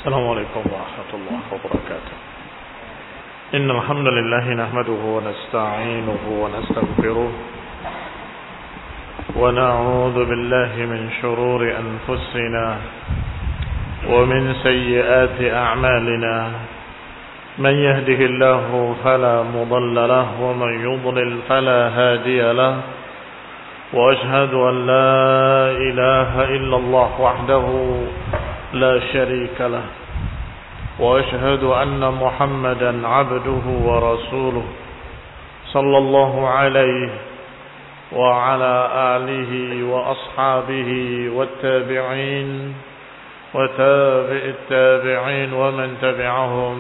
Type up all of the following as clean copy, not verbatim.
السلام عليكم ورحمة الله وبركاته. إن الحمد لله نحمده ونستعينه ونستغفره ونعوذ بالله من شرور أنفسنا ومن سيئات أعمالنا. من يهده الله فلا مضل له ومن يضلل فلا هادي له. وأشهد أن لا إله إلا الله وحده لا شريك له. وأشهد أن محمدا عبده ورسوله صلى الله عليه وعلى آله وأصحابه والتابعين وتابع التابعين ومن تبعهم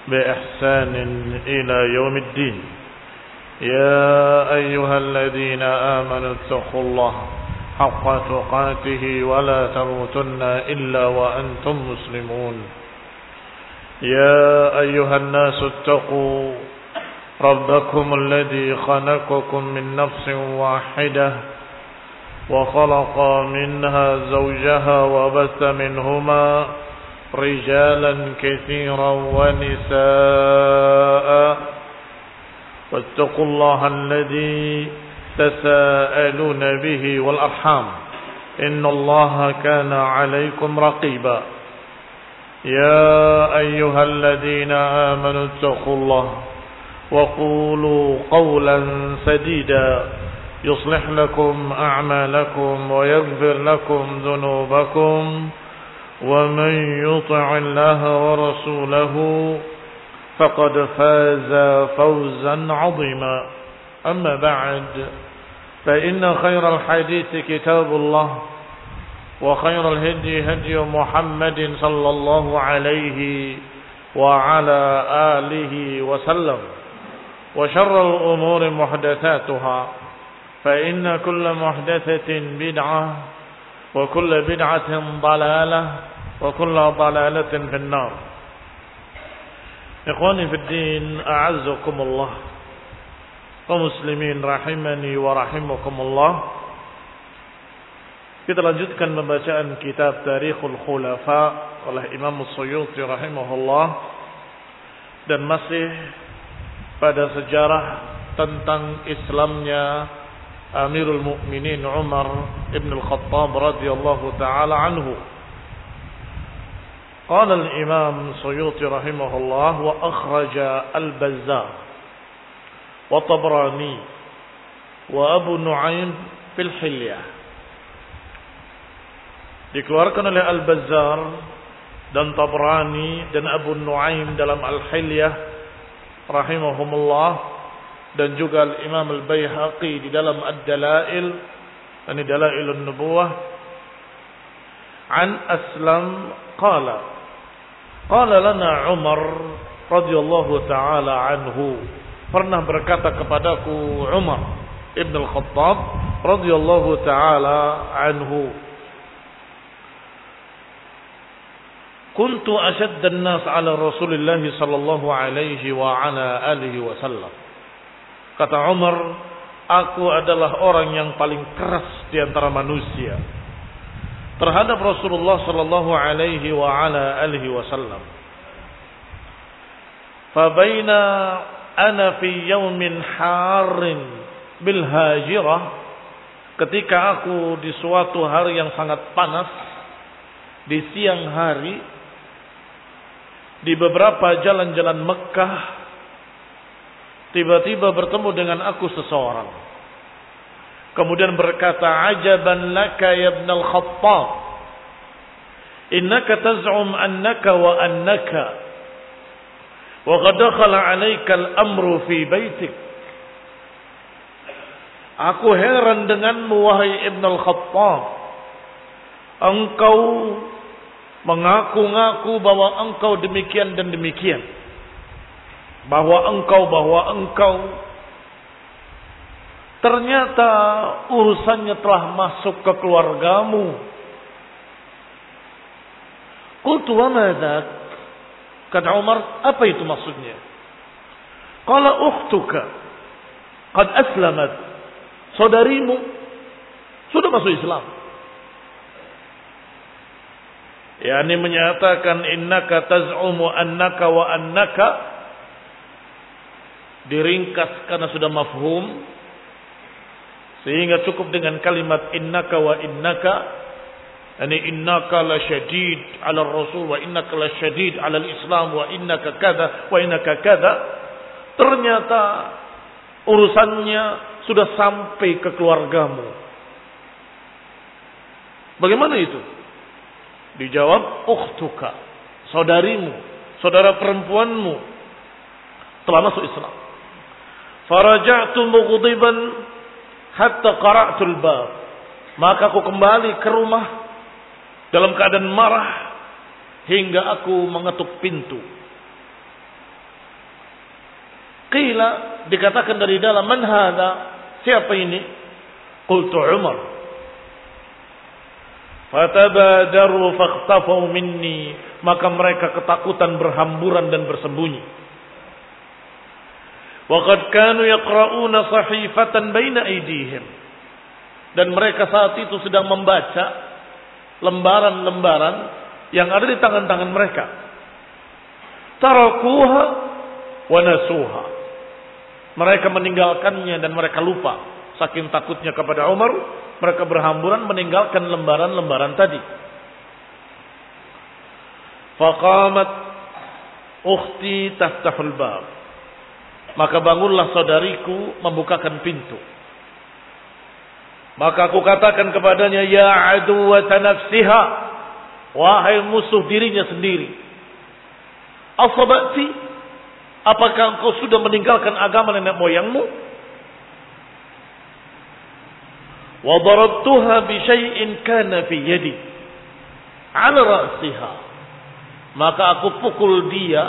بإحسان إلى يوم الدين. يا أيها الذين آمنوا اتقوا الله حق تقاته ولا تموتن إلا وأنتم مسلمون. يا أيها الناس اتقوا ربكم الذي خلقكم من نفس واحدة وخلق منها زوجها وبث منهما رجالا كثيرا ونساء. واتقوا الله الذي تساءلون به والأرحام إن الله كان عليكم رقيبا. يا أيها الذين آمنوا اتقوا الله وقولوا قولا سديدا يصلح لكم أعمالكم ويغفر لكم ذنوبكم ومن يطع الله ورسوله فقد فاز فوزا عظيما. أما بعد فإن خير الحديث كتاب الله وخير الهدي هدي محمد صلى الله عليه وعلى آله وسلم. وشر الأمور محدثاتها فإن كل محدثة بدعة وكل بدعة ضلالة وكل ضلالة في النار. إخواني في الدين أعزكم الله ومسلمين rahimani wa rahimakumullah. Kita lanjutkan pembacaan kitab Tarikhul Khulafa oleh Imam Suyuti rahimahullah, dan masih pada sejarah tentang Islamnya Amirul Mukminin Umar ibn al-Khattab radhiyallahu taala anhu. Qala al-Imam Suyuti rahimahullah wa akhraja al-Bazzar wa Tabrani wa Abu Nu'aim fil Hilyah. Dikeluarkan oleh Al-Bazzar dan Tabrani dan Abu Nu'aim dalam Al-Hilyah rahimahumullah, dan juga Imam Al-Baihaqi di dalam Ad-Dalail, ini Dalailun Nubuwah, an Aslam qala lana Umar radhiyallahu ta'ala anhu, pernah berkata kepadaku Umar ibn al-Khattab radhiyallahu ta'ala anhu, kuntu ashaddan nas ala Rasulillah sallallahu alaihi wa ala alihi wasallam. Kata Umar, aku adalah orang yang paling keras di antara manusia terhadap Rasulullah sallallahu alaihi wa ala alihi wasallam. Fa baina ana fi yaumin harin bil Hajirah, ketika aku di suatu hari yang sangat panas di siang hari di beberapa jalan-jalan Mekah, tiba-tiba bertemu dengan aku seseorang. Kemudian berkata, ajaban laka ya ibn al-Khattab, innaka taz'um annaka wa annaka wa qad dakhala 'alayka al-amru fi baitik. Aku heran denganmu wahai Ibn al-Khattab, engkau mengaku-ngaku bahwa engkau demikian dan demikian, bahwa engkau ternyata urusannya telah masuk ke keluargamu. Qultu wa ma dzak? Kata Umar, apa itu maksudnya? Qala ukhtuka qad aslamat, saudarimu sudah masuk Islam. yakni menyatakan innaka taz'umu annaka wa annaka, diringkas karena sudah mafhum, sehingga cukup dengan kalimat innaka wa innaka, yani innaka la syadid 'ala rasul wa innaka la syadid 'ala al-islam wa innaka kada wa innaka kada. Ternyata urusannya sudah sampai ke keluargamu. Bagaimana itu? Dijawab, ukhtuka, saudarimu, saudara perempuanmu telah masuk Islam. Faraja'tu mughdiban hatta qara'tul bab. Maka aku kembali ke rumah dalam keadaan marah hingga aku mengetuk pintu. Qila, dikatakan dari dalam, man hadha? Siapa ini? Qultu Umar. Fatabadaru fakhtafau minni, maka mereka ketakutan, berhamburan dan bersembunyi. Wa qad kanu yaqra'una sahifatan baina aydihim, dan mereka saat itu sedang membaca lembaran-lembaran yang ada di tangan-tangan mereka. Tarakuha wa nasuha, mereka meninggalkannya dan mereka lupa. Saking takutnya kepada Umar, mereka berhamburan meninggalkan lembaran-lembaran tadi. Faqamat ukhti taftahul bab, maka bangunlah saudariku membukakan pintu. Maka aku katakan kepadanya, ya aduwata nafsiha, wahai musuh dirinya sendiri. Asabati, apakah engkau sudah meninggalkan agama nenek moyangmu? Wa darabtuha bi syai'in kana fi yadi 'ala ra'siha, maka aku pukul dia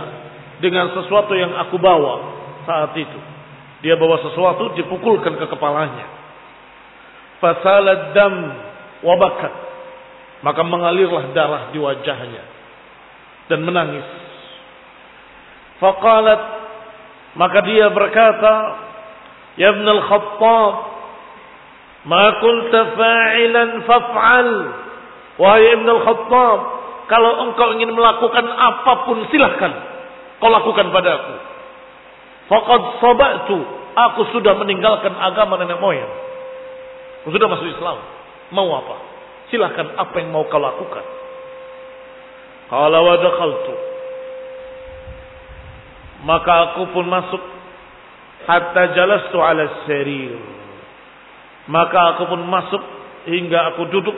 dengan sesuatu yang aku bawa saat itu. Dia bawa sesuatu, dipukulkan ke kepalanya. Fasalad dam wa bakat, maka mengalirlah darah di wajahnya dan menangis. Faqalat, maka dia berkata, ya Ibn al-Khattab, ma kunta fa'ilan faf'al. Wahai Ibn al-Khattab, kalau engkau ingin melakukan apapun silahkan kau lakukan padaku. Faqad sabatu, aku sudah meninggalkan agama nenek moyang, aku sudah masuk Islam. Mau apa? Silahkan, apa yang mau kau lakukan. Qala wa dakhaltu, maka aku pun masuk. Hatta jalastu ala sarir, maka aku pun masuk hingga aku duduk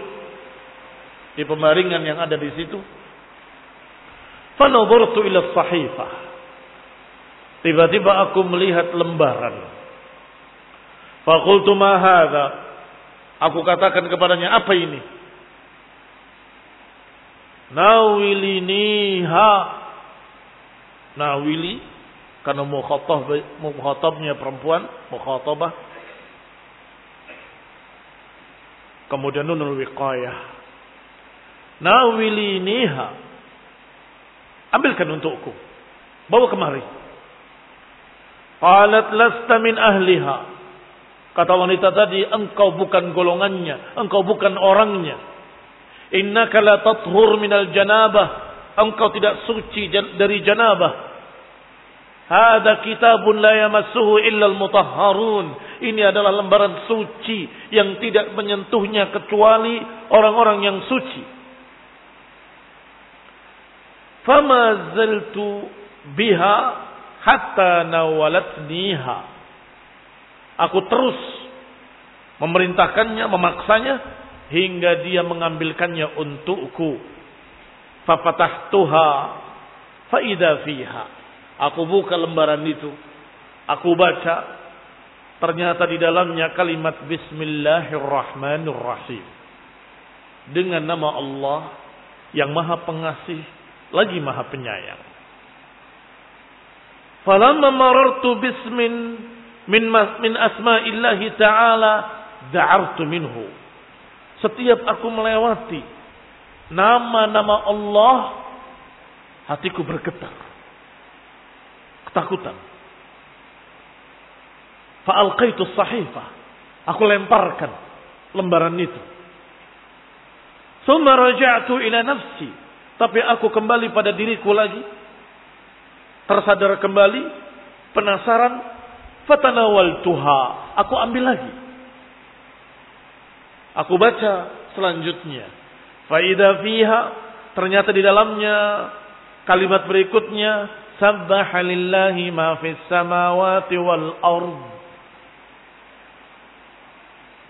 di pembaringan yang ada di situ. Fanadhartu ila sahifah, tiba-tiba aku melihat lembaran. Faqultu ma hadha, aku katakan kepadanya, apa ini? Nawiliniha, nawili karena mukhatabnya perempuan, mukhatabah. Kemudian nunul wiqayah. Nawiliniha, ambilkan untukku, bawa kemari. Qalat lasta min ahliha, kata wanita tadi, engkau bukan golongannya, engkau bukan orangnya. Innaka la tathur minal janabah, engkau tidak suci dari janabah. Hada kitabun la yamassuhu illa al-mutahharun, ini adalah lembaran suci yang tidak menyentuhnya kecuali orang-orang yang suci. Fama zaltu biha hatta nawalatniha, aku terus memerintahkannya, memaksanya hingga dia mengambilkannya untukku. Fafatahtuha fa idza fiha, aku buka lembaran itu, aku baca, ternyata di dalamnya kalimat Bismillahirrahmanirrahim, dengan nama Allah yang Maha Pengasih lagi Maha Penyayang. Falamma marartu bismin min asma'illahi ta'ala da'artu minhu, setiap aku melewati nama-nama Allah, hatiku bergetar, ketakutan. Fa'alqaitu sahifah, aku lemparkan lembaran itu. Tsumma raja'tu ila nafsi, Tapi aku kembali pada diriku lagi. Tersadar kembali. Penasaran. Fatanawaltuha. Aku ambil lagi. Aku baca selanjutnya. Faida fiha. Ternyata di dalamnya kalimat berikutnya. Sabbaha lillahi ma fis samawati wal ard.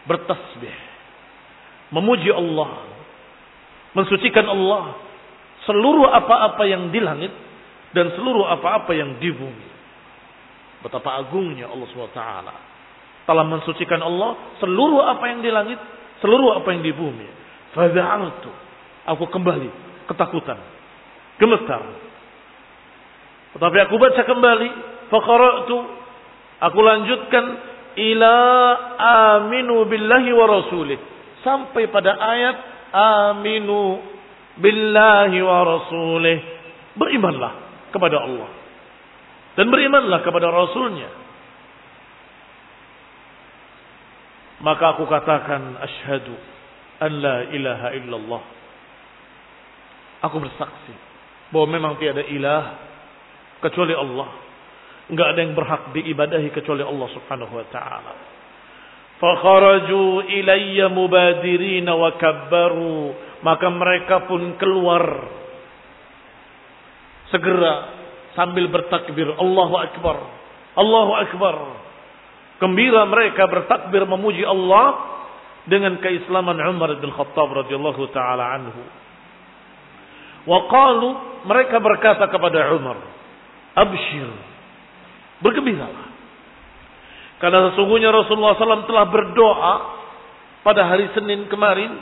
Bertasbih. Memuji Allah. Mensucikan Allah. Seluruh apa-apa yang di langit. Dan seluruh apa-apa yang di bumi. Betapa agungnya Allah SWT. Telah mensucikan Allah. Seluruh apa yang di langit. Seluruh apa yang di bumi. Fadha'altu. Aku kembali. Ketakutan. Gemetar. Tetapi aku baca kembali. Faqara'tu. Aku lanjutkan. Ila aminu billahi wa rasulih. Sampai pada ayat. Aminu billahi wa rasulih. Berimanlah kepada Allah. Dan berimanlah kepada Rasulnya. Maka aku katakan. Asyhadu an la ilaha illallah. Aku bersaksi. Bahwa memang tiada ilah. Kecuali Allah. Enggak ada yang berhak diibadahi kecuali Allah subhanahu wa ta'ala. Fakharaju ilayya mubadirina wa kabbaru. Maka mereka pun keluar. Segera. Sambil bertakbir. Allahu Akbar. Allahu Akbar. Gembira mereka bertakbir memuji Allah. Dengan keislaman Umar bin Khattab radhiyallahu ta'ala anhu. Wa qalu. Mereka berkata kepada Umar. Abshir. Bergembiralah. Karena sesungguhnya Rasulullah SAW telah berdoa pada hari Senin kemarin.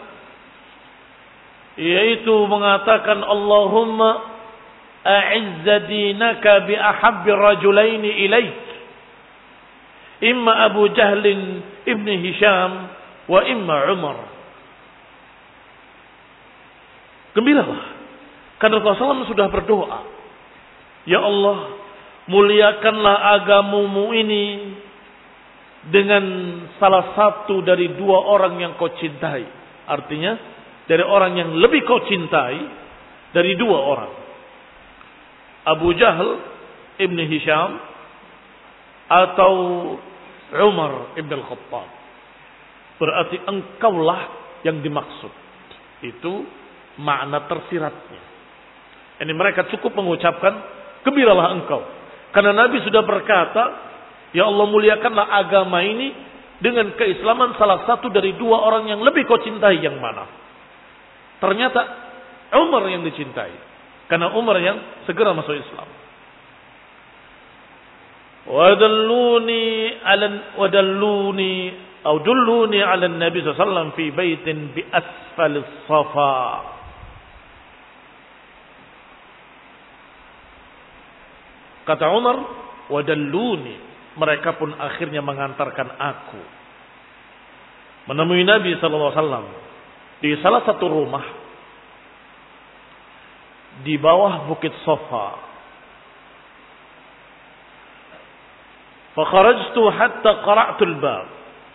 Yaitu mengatakan Allahumma a'izza dinaka bi ahabbi rajulaini ilaik. Imma Abu Jahlin ibn Hisham wa imma Umar. Gembiralah. Karena Rasulullah SAW sudah berdoa. Ya Allah, muliakanlah agamamu ini dengan salah satu dari dua orang yang kau cintai. Artinya, dari orang yang lebih kau cintai dari dua orang. Abu Jahl ibn Hisham atau Umar ibn al-Khattab. Berarti engkaulah yang dimaksud. Itu makna tersiratnya. Ini mereka cukup mengucapkan, gembiralah engkau. Karena Nabi sudah berkata, ya Allah muliakanlah agama ini dengan keislaman salah satu dari dua orang yang lebih kau cintai yang mana. Ternyata Umar yang dicintai. Karena Umar yang segera masuk Islam. Dulluni ala Nabi SAW fi baitin bi asfalis safa. Kata Umar, wadalluni. Mereka pun akhirnya mengantarkan aku menemui Nabi SAW di salah satu rumah di bawah bukit Safa. Fakharajtu hatta qara'tul bab.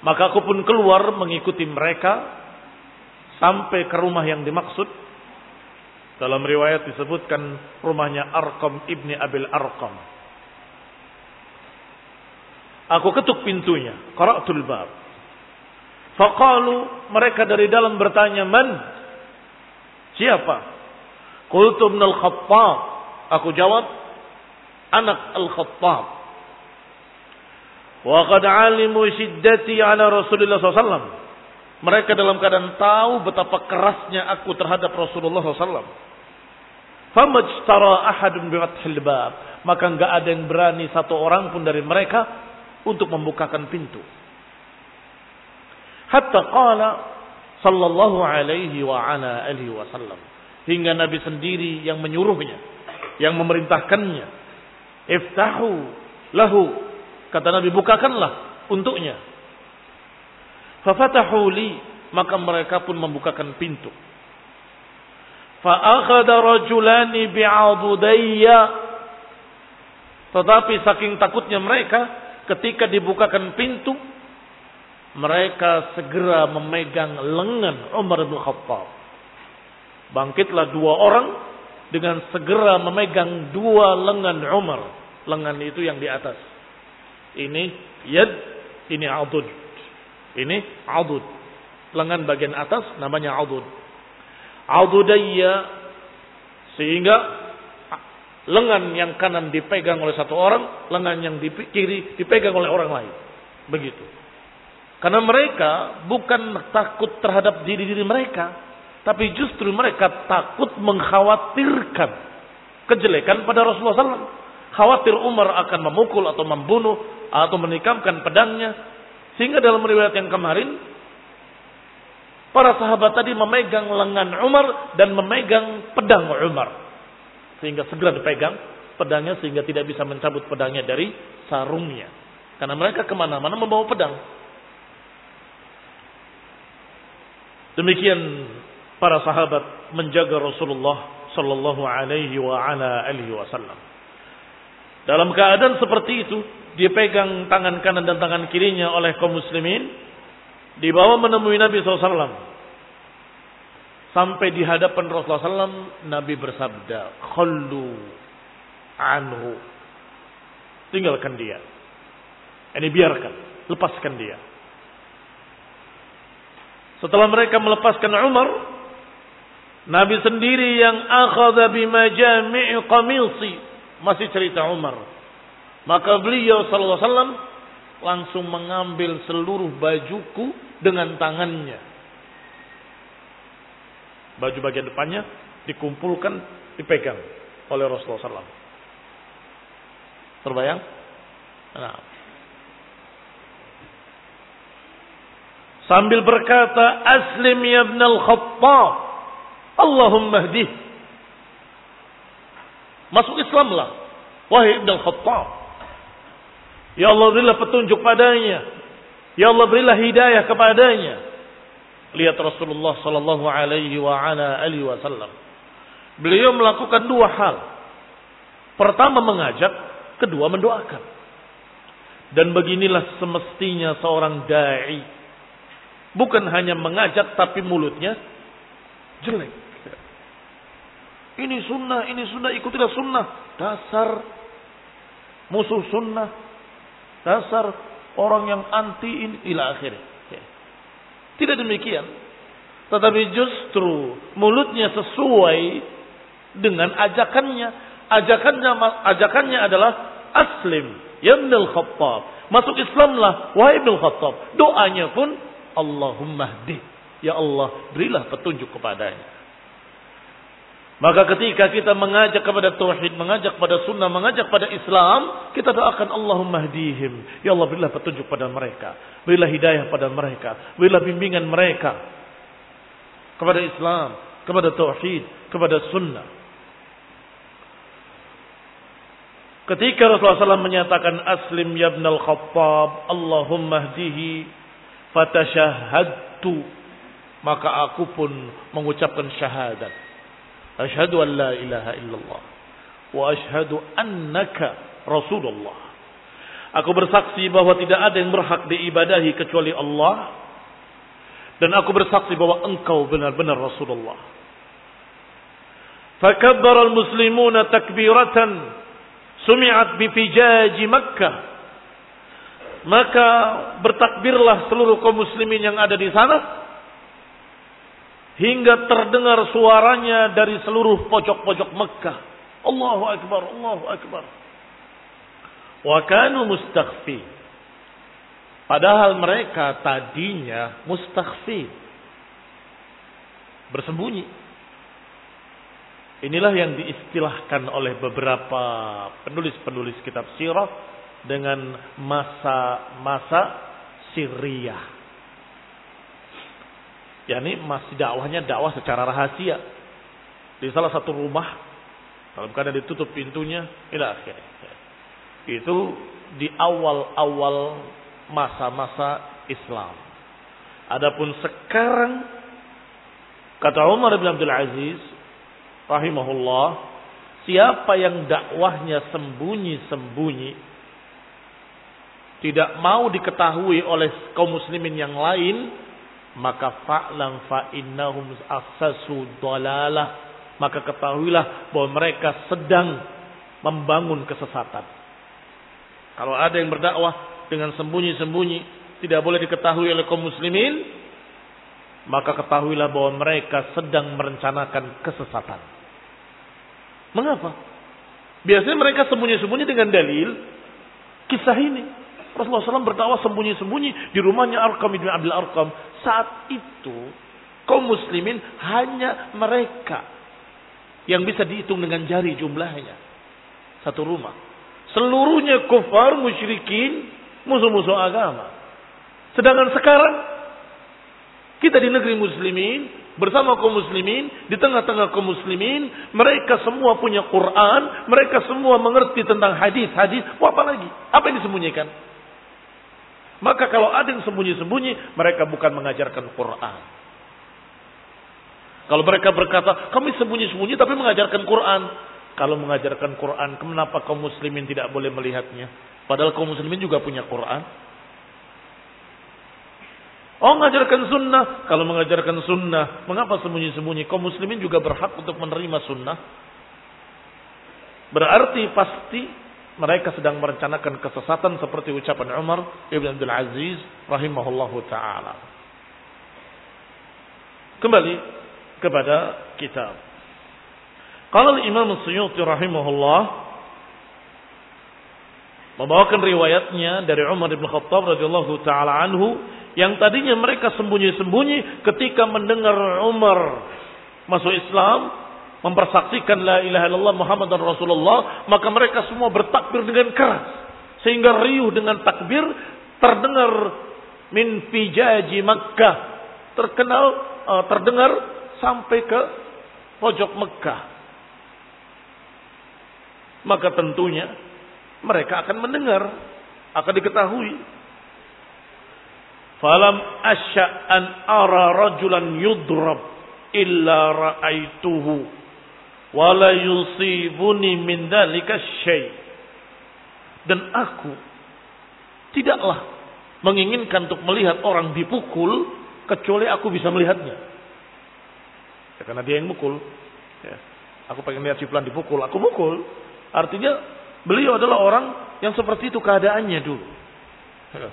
Maka aku pun keluar mengikuti mereka sampai ke rumah yang dimaksud. Dalam riwayat disebutkan rumahnya Arqam ibni Abil Arqam. Aku ketuk pintunya. Qara'tul bab. Faqalu, mereka dari dalam bertanya, man? Siapa? Qultu ibn al-Khattab. Aku jawab, anak al-Khattab. Wa qad alimu shiddati ala Rasulullah SAW. Mereka dalam keadaan tahu betapa kerasnya aku terhadap Rasulullah SAW. Famajtara ahadun bi'athil bab. Maka enggak ada yang berani satu orang pun dari mereka untuk membukakan pintu. Hatta qala sallallahu alaihi wa ala alihi wasallam. Hingga Nabi sendiri yang menyuruhnya, yang memerintahkannya. Iftahu lahu. Kata Nabi, bukakanlah untuknya. Fafatahu li. Maka mereka pun membukakan pintu. Fa'akhada rajulani bi'adudayya. Tetapi saking takutnya mereka, ketika dibukakan pintu, mereka segera memegang lengan Umar bin Khattab. Bangkitlah dua orang dengan segera memegang dua lengan Umar. Lengan itu yang di atas. Ini yad, ini adud. Ini adud. Lengan bagian atas namanya adud. Adudayya, sehingga lengan yang kanan dipegang oleh satu orang, lengan yang di kiri dipegang oleh orang lain. Begitu. Karena mereka bukan takut terhadap diri-diri mereka, tapi justru mereka takut mengkhawatirkan kejelekan pada Rasulullah SAW. Khawatir Umar akan memukul atau membunuh atau menikamkan pedangnya. Sehingga dalam riwayat yang kemarin, para sahabat tadi memegang lengan Umar dan memegang pedang Umar. Sehingga segera dipegang pedangnya sehingga tidak bisa mencabut pedangnya dari sarungnya. Karena mereka kemana-mana membawa pedang. Demikian para sahabat menjaga Rasulullah sallallahu alaihi wa ala alihi wasallam. Dalam keadaan seperti itu, dia pegang tangan kanan dan tangan kirinya oleh kaum muslimin, dibawa menemui Nabi SAW. Sampai di hadapan Rasulullah SAW, Nabi bersabda, "Khallu anhu." Tinggalkan dia. Ini biarkan, lepaskan dia. Setelah mereka melepaskan Umar, Nabi sendiri yang akhadha bimajami'i qamisi, masih cerita Umar. Maka beliau sallallahu alaihi wasallam langsung mengambil seluruh bajuku dengan tangannya. Baju bagian depannya dikumpulkan, dipegang oleh Rasulullah SAW. Terbayang? Nah. Sambil berkata, "Aslim ya ibn al-Khattab, Allahumma hdih." Masuk Islamlah, wahai ibn al-Khattab. Ya Allah, berilah petunjuk padanya. Ya Allah, berilah hidayah kepadanya. Lihat Rasulullah sallallahu alaihi wa ala alihi wasallam. Beliau melakukan dua hal. Pertama mengajak, kedua mendoakan. Dan beginilah semestinya seorang dai. Bukan hanya mengajak tapi mulutnya jelek. Ini sunnah, ikutilah sunnah. Dasar musuh sunnah. Dasar orang yang anti ini ila akhirnya. Tidak demikian. Tetapi justru mulutnya sesuai dengan ajakannya. Ajakannya adalah aslim ya ibnul Khattab. Masuk Islamlah wahai ibnul Khattab. Doanya pun Allahumma hdih. Ya Allah, berilah petunjuk kepadanya. Maka ketika kita mengajak kepada tauhid, mengajak pada sunnah, mengajak pada Islam, kita doakan Allahumma hdihim. Ya Allah, berilah petunjuk pada mereka. Berilah hidayah pada mereka. Berilah bimbingan mereka kepada Islam, kepada tauhid, kepada sunnah. Ketika Rasulullah SAW menyatakan aslim ya ibn al-Khattab, Allahumma hdihi, fatashahadtu, maka aku pun mengucapkan syahadat. Asyhadu an la ilaha illallah wa asyhadu annaka Rasulullah. Aku bersaksi bahwa tidak ada yang berhak diibadahi kecuali Allah, dan aku bersaksi bahwa engkau benar-benar Rasulullah. Fakabbara al-muslimuna takbiratan sumi'at bifijaji Makkah. Maka bertakbirlah seluruh kaum muslimin yang ada di sana hingga terdengar suaranya dari seluruh pojok-pojok Mekah. Allahu Akbar, Allahu Akbar. Wa kanu mustakhfi. Padahal mereka tadinya mustakhfi, bersembunyi. Inilah yang diistilahkan oleh beberapa penulis-penulis kitab sirah dengan masa-masa sirriyah. yakni masih dakwahnya dakwah secara rahasia di salah satu rumah dalam keadaan ditutup pintunya ila akhirnya. Itu di awal-awal masa-masa Islam. Adapun sekarang kata Umar bin Abdul Aziz rahimahullah, siapa yang dakwahnya sembunyi-sembunyi, tidak mau diketahui oleh kaum muslimin yang lain, maka fa'lam fa innahum assasu dalalah, maka ketahuilah bahwa mereka sedang membangun kesesatan. Kalau ada yang berdakwah dengan sembunyi-sembunyi, tidak boleh diketahui oleh kaum muslimin, maka ketahuilah bahwa mereka sedang merencanakan kesesatan. Mengapa? Biasanya mereka sembunyi-sembunyi dengan dalil kisah ini. Rasulullah SAW berdakwah sembunyi-sembunyi di rumahnya Arqam bin Abil Arqam. Saat itu kaum muslimin hanya mereka yang bisa dihitung dengan jari jumlahnya. Satu rumah. Seluruhnya kufar, musyrikin, musuh-musuh agama. Sedangkan sekarang kita di negeri muslimin, bersama kaum muslimin, di tengah-tengah kaum muslimin, mereka semua punya Quran, mereka semua mengerti tentang hadis-hadis. Apa lagi? Apa yang disembunyikan? Maka kalau ada yang sembunyi-sembunyi, mereka bukan mengajarkan Quran. Kalau mereka berkata, kami sembunyi-sembunyi tapi mengajarkan Quran. Kalau mengajarkan Quran, kenapa kaum muslimin tidak boleh melihatnya? Padahal kaum muslimin juga punya Quran. Oh, mengajarkan sunnah. Kalau mengajarkan sunnah, mengapa sembunyi-sembunyi? Kaum muslimin juga berhak untuk menerima sunnah. Berarti pasti mereka sedang merencanakan kesesatan seperti ucapan Umar ibn Abdul Aziz rahimahullahu ta'ala. Kembali kepada kitab. Qala Imam Suyuti rahimahullah membawakan riwayatnya dari Umar bin Khattab radhiyallahu taala anhu yang tadinya mereka sembunyi-sembunyi ketika mendengar Umar masuk Islam, mempersaksikan la ilaha illallah Muhammadar Rasulullah, maka mereka semua bertakbir dengan keras sehingga riuh dengan takbir terdengar min fijaji Makkah, terdengar sampai ke pojok Mekah. Maka tentunya mereka akan mendengar, akan diketahui. Falam asya an ara rajulan yudrab illa ra'aituhu wa la yusibuni min dzalika syai'. Dan aku tidaklah menginginkan untuk melihat orang dipukul kecuali aku bisa melihatnya. Ya, karena dia yang mukul. Ya, aku pengen lihat si fulan dipukul, aku mukul. Artinya beliau adalah orang yang seperti itu keadaannya dulu. Ya.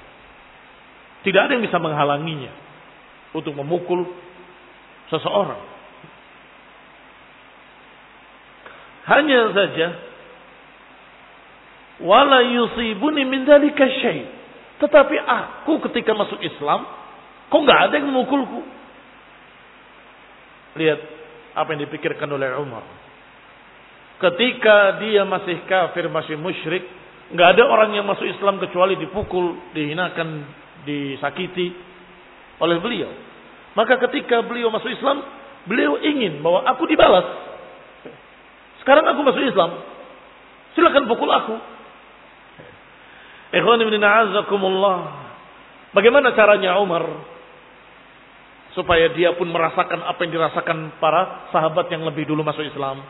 Tidak ada yang bisa menghalanginya untuk memukul seseorang. Hanya saja wala yusibuni min dzalika syai'. Tetapi aku ketika masuk Islam kok enggak ada yang memukulku. Lihat apa yang dipikirkan oleh Umar. Ketika dia masih kafir, masih musyrik, enggak ada orang yang masuk Islam kecuali dipukul, dihinakan, disakiti oleh beliau. Maka ketika beliau masuk Islam, beliau ingin bahwa aku dibalas. Sekarang aku masuk Islam, silakan pukul aku. Ikhwani min a'azzakumullah. Bagaimana caranya Umar supaya dia pun merasakan apa yang dirasakan para sahabat yang lebih dulu masuk Islam?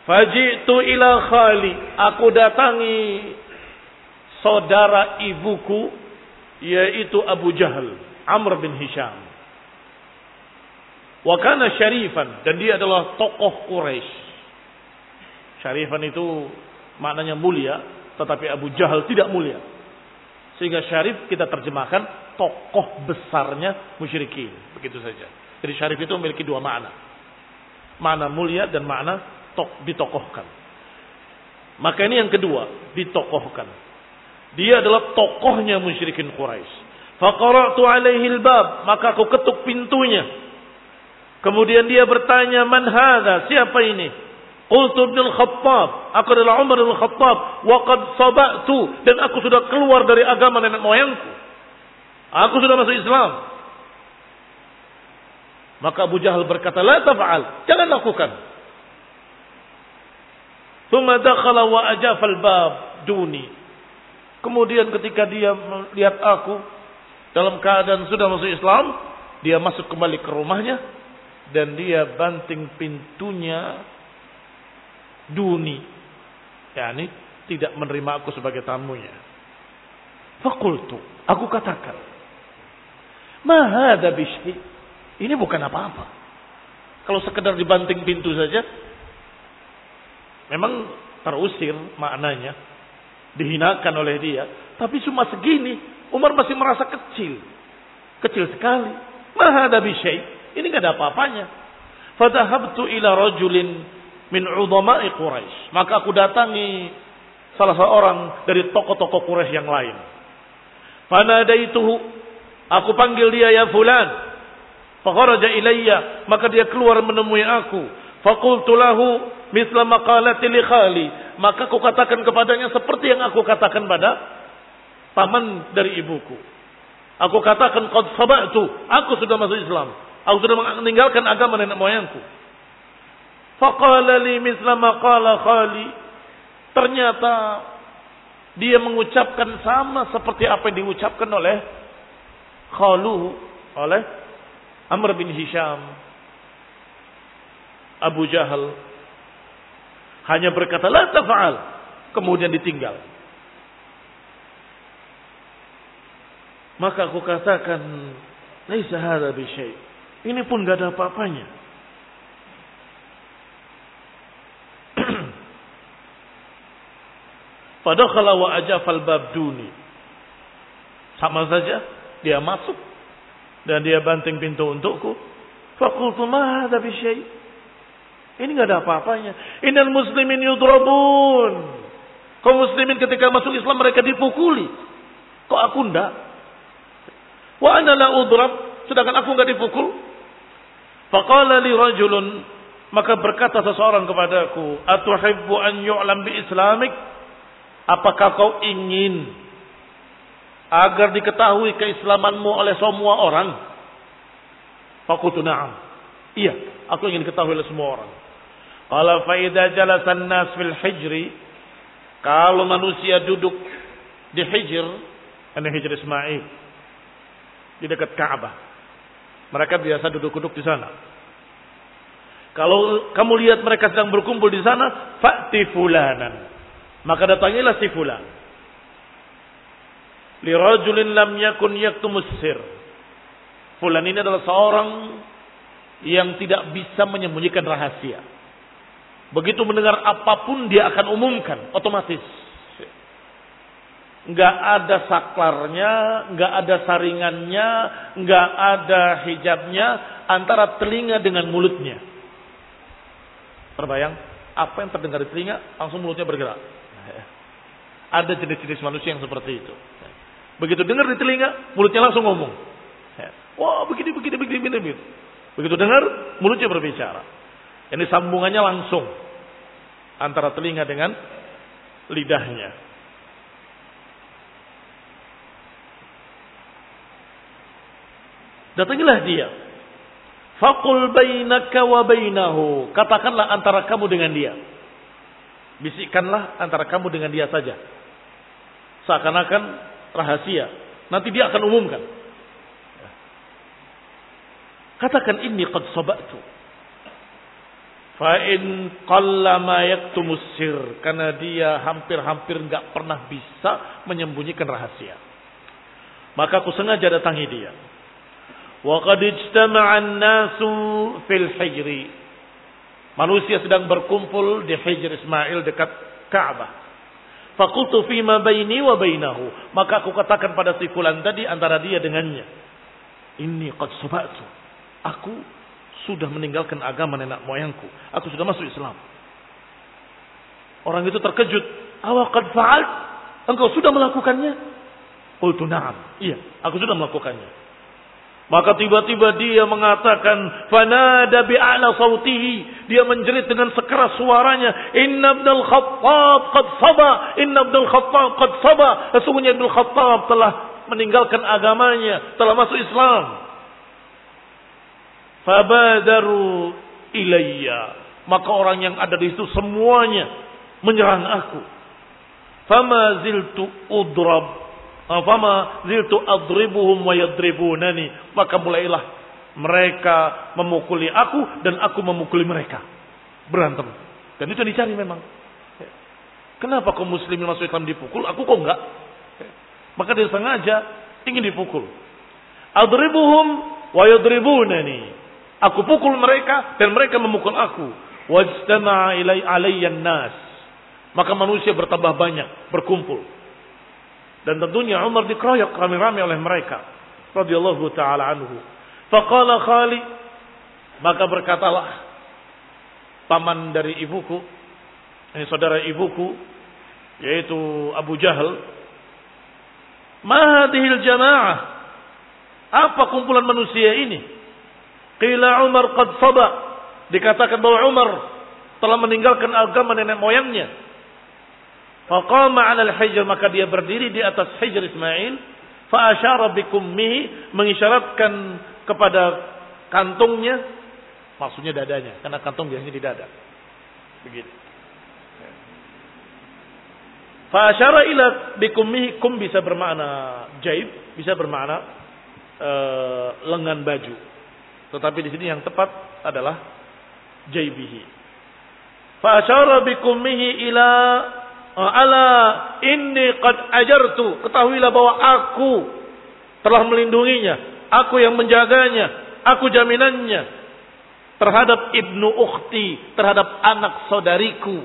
Faji'tu ila khali, aku datangi saudara ibuku yaitu Abu Jahal, Amr bin Hisham. Wa kana syarifan, dan dia adalah tokoh Quraisy. Syarifan itu maknanya mulia, tetapi Abu Jahal tidak mulia. Sehingga syarif kita terjemahkan tokoh besarnya musyrikin, begitu saja. Jadi syarif itu memiliki dua makna. Makna mulia dan makna ditokohkan. Maka ini yang kedua, ditokohkan. Dia adalah tokohnya musyrikin Quraisy. Faqara'tu alaihi al-bab, maka aku ketuk pintunya. Kemudian dia bertanya, "Man hadza? Siapa ini?" Qultu bin al-Khattab, aku adalah Umar bin al-Khattab, wa qad saba'tu, dan aku sudah keluar dari agama nenek moyangku. Aku sudah masuk Islam. Maka Abu Jahal berkata, "La taf'al, jangan lakukan." Tsumma dakhala wa ajafa al-bab duni. Kemudian ketika dia melihat aku dalam keadaan sudah masuk Islam, dia masuk kembali ke rumahnya dan dia banting pintunya duni. yakni tidak menerima aku sebagai tamunya. Faqultu, aku katakan, "Ma hadza bisyai'?" Ini bukan apa-apa. Kalau sekedar dibanting pintu saja, memang terusir maknanya, dihinakan oleh dia. Tapi cuma segini, Umar masih merasa kecil. Kecil sekali. Ma hadza bi syai'. Ini enggak ada apa-apanya. Fadhahabtu ila rajulin min 'udhama'i Quraisy. Maka aku datangi salah seorang dari tokoh-tokoh Quraisy yang lain. Fanadaituhu. Aku panggil dia, ya fulan. Fakharaja ilayya. Maka dia keluar menemui aku. Faqultu lahu misla maqalati li khali. Maka aku katakan kepadanya seperti yang aku katakan pada paman dari ibuku. Aku katakan qad sabatu. Aku sudah masuk Islam. Aku sudah meninggalkan agama nenek moyangku. Faqala li misla maqala khali. Ternyata dia mengucapkan sama seperti apa yang diucapkan oleh khalu, oleh Amr bin Hisham, Abu Jahal. Hanya berkata la taf'al, kemudian ditinggal. Maka aku katakan laisa hadza bi syai'. Ini pun enggak ada apa-apanya. Fadakhala wa ajafal bab duni. Sama saja dia masuk dan dia banting pintu untukku. Faqultu ma hadza bi syai'. Ini enggak ada apa-apanya. Innal muslimin yudrabun. Kaum muslimin ketika masuk Islam mereka dipukuli. Kok aku enggak? Wa ana la udrab, sedangkan aku enggak dipukul. Faqala li rajulun, maka berkata seseorang kepadaku, atuhibbu an yu'lam bi islamik? Apakah kau ingin agar diketahui keislamanmu oleh semua orang? Faqultu na'am. Iya, aku ingin diketahui oleh semua orang. Qala fa idza jalasa an-nas fil hijri, kalau manusia duduk di Hijr, Hijr Ismail, di dekat Ka'bah. Mereka biasa duduk-duduk di sana. Kalau kamu lihat mereka sedang berkumpul di sana, fa'ti fulanan. Maka datangilah si fulan. Li rajulin lam yakun yaktumus sir. Fulan ini adalah seorang yang tidak bisa menyembunyikan rahasia. Begitu mendengar apapun dia akan umumkan otomatis. Enggak ada saklarnya, enggak ada saringannya, enggak ada hijabnya antara telinga dengan mulutnya. Terbayang apa yang terdengar di telinga langsung mulutnya bergerak. Ada jenis-jenis manusia yang seperti itu. Begitu dengar di telinga, mulutnya langsung ngomong. Wah, begini. Begitu dengar, mulutnya berbicara. Ini sambungannya langsung antara telinga dengan lidahnya. Datangilah dia. Faqul bainaka wa bainahu. Katakanlah antara kamu dengan dia. Bisikkanlah antara kamu dengan dia saja. Seakan-akan rahasia. Nanti dia akan umumkan. Katakan inni qad sabatu. Fa in qalla ma yaktumus sir, karena dia hampir-hampir enggak pernah bisa menyembunyikan rahasia. Maka aku sengaja datangi dia. Wa qad ijtama'a an-nasu fil hijri. Manusia sedang berkumpul di Hijr Ismail dekat Ka'bah. Faqultu fima baini wa bainahu. Maka aku katakan pada si fulan tadi antara dia dengannya. Inni qad sabatu. Aku sudah meninggalkan agama nenek moyangku. Aku sudah masuk Islam. Orang itu terkejut. Awa qad fa'alt? Engkau sudah melakukannya? Qultu na'am. Iya, aku sudah melakukannya. Maka tiba-tiba dia mengatakan, fanada bi'ala sautihi. Dia menjerit dengan sekeras suaranya, Inna Ibnul Khattab qad saba, Inna Ibnul Khattab qad saba. Sesungguhnya Ibnul Khattab telah meninggalkan agamanya, telah masuk Islam. Fabadaru ilayya. Maka orang yang ada di situ semuanya menyerang aku. Fama ziltu udrab. Fama ziltu adribuhum wa yadribunani. Maka mulailah mereka memukuli aku dan aku memukuli mereka. Berantem. Dan itu dicari memang. Kenapa kaum muslimin masuk Islam dipukul, aku kok enggak? Maka dia sengaja ingin dipukul. Adribuhum wa yadribunani. Aku pukul mereka dan mereka memukul aku. Wajtama'a alayya an-nas. Maka manusia bertambah banyak, berkumpul. Dan tentunya Umar dikeroyok rame-rame oleh mereka. Radhiyallahu ta'ala anhu. Faqala khali. Maka berkatalah paman dari ibuku, ini saudara ibuku, yaitu Abu Jahal. Ma hadhil jamaah? Apa kumpulan manusia ini? Qila Umar qad saba. Dikatakan bahwa Umar telah meninggalkan agama nenek moyangnya. Faqama 'ala al-hijr, maka dia berdiri di atas hijr Ismail, fa asyara bi kummihi, mengisyaratkan kepada kantungnya, maksudnya dadanya, karena kantung biasanya di dada. Begitu. Fa asyara ila bi kummihi, kum bisa bermakna jaib, bisa bermakna lengan baju. Tetapi di sini yang tepat adalah jaibihi. Fa asyara bi kummihi ila ala inni qad ajartu, ketahuilah bahwa aku telah melindunginya, aku yang menjaganya, aku jaminannya terhadap ibnu ukhti, terhadap anak saudariku.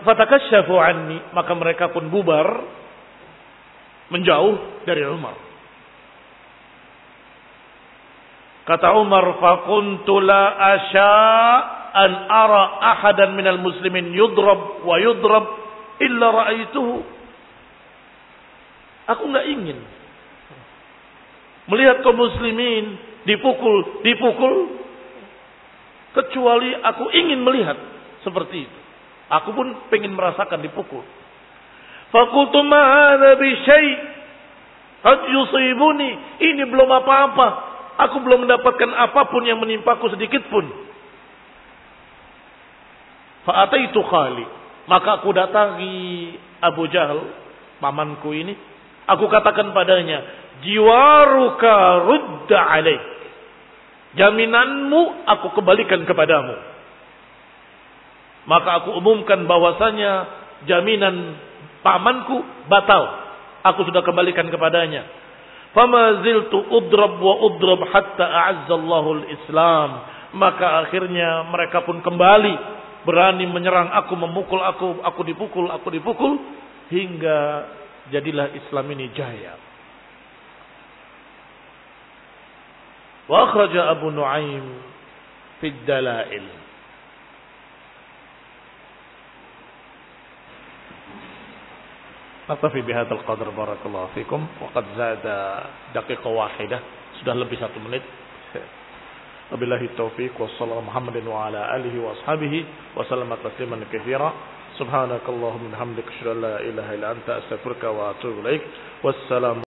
Fatakasyafu anni, maka mereka pun bubar menjauh dari Umar. Kata Umar, fakuntu la asya an ara ahadan minal muslimin yudrab wa yudrab illa ra'aituhu. Aku enggak ingin melihat kaum muslimin dipukul kecuali aku ingin melihat seperti itu. Aku pun pengen merasakan dipukul. Fakultu ma hadza bi syai' qad yusibuni. Ini belum apa-apa. Aku belum mendapatkan apapun yang menimpaku sedikit pun. Fa'ataitu khali, maka aku datangi Abu Jahal, pamanku ini. Aku katakan padanya, jiwaruka rudda alaik. Jaminanmu aku kembalikan kepadamu. Maka aku umumkan bahwasanya jaminan pamanku batal. Aku sudah kembalikan kepadanya. Fama ziltu udrab wa udrab hatta a'azzallahu al-Islam. Maka akhirnya mereka pun kembali berani menyerang aku, memukul aku dipukul hingga jadilah Islam ini jaya. Wa akhraja Abu Nuaim fi ad-Dalail. Naktafi bihadzal qadar, barakallahu fikum. Wa qad zada daqiqah wahidah, sudah lebih 1 menit. Wabillahi taufiq, wassalamu Muhammadin wa ala alihi wa ashabihi wa sallama tasliman katsira. Subhanakallahumma wa bihamdika asyhadu an la ilaha illa anta astaghfiruka wa atubu ilaik. Wassalamu